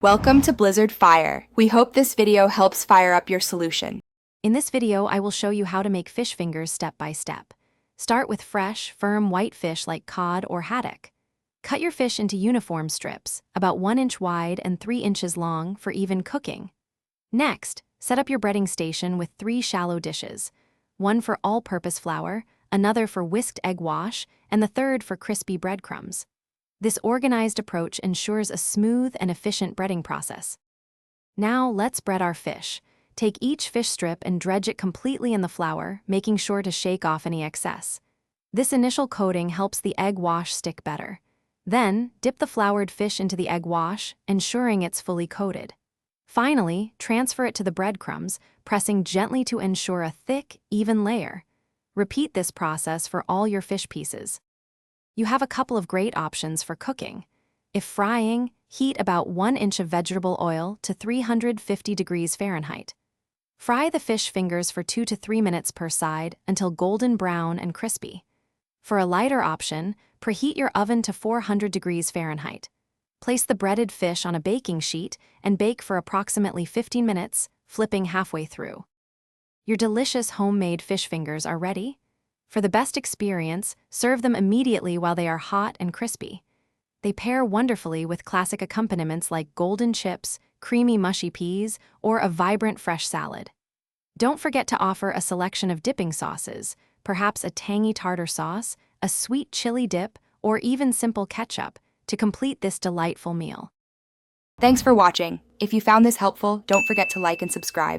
Welcome to Blizzard Fire. We hope this video helps fire up your solution. In this video, I will show you how to make fish fingers step by step. Start with fresh, firm white fish like cod or haddock. Cut your fish into uniform strips, about 1 inch wide and 3 inches long for even cooking. Next, set up your breading station with 3 shallow dishes, one for all-purpose flour, another for whisked egg wash, and the third for crispy breadcrumbs. This organized approach ensures a smooth and efficient breading process. Now let's bread our fish. Take each fish strip and dredge it completely in the flour, making sure to shake off any excess. This initial coating helps the egg wash stick better. Then, dip the floured fish into the egg wash, ensuring it's fully coated. Finally, transfer it to the breadcrumbs, pressing gently to ensure a thick, even layer. Repeat this process for all your fish pieces. You have a couple of great options for cooking. If frying, heat about 1 inch of vegetable oil to 350 degrees Fahrenheit. Fry the fish fingers for 2 to 3 minutes per side until golden brown and crispy. For a lighter option, preheat your oven to 400 degrees Fahrenheit. Place the breaded fish on a baking sheet and bake for approximately 15 minutes, flipping halfway through. Your delicious homemade fish fingers are ready. For the best experience, serve them immediately while they are hot and crispy. They pair wonderfully with classic accompaniments like golden chips, creamy mushy peas, or a vibrant fresh salad. Don't forget to offer a selection of dipping sauces, perhaps a tangy tartar sauce, a sweet chili dip, or even simple ketchup, to complete this delightful meal. Thanks for watching. If you found this helpful, don't forget to like and subscribe.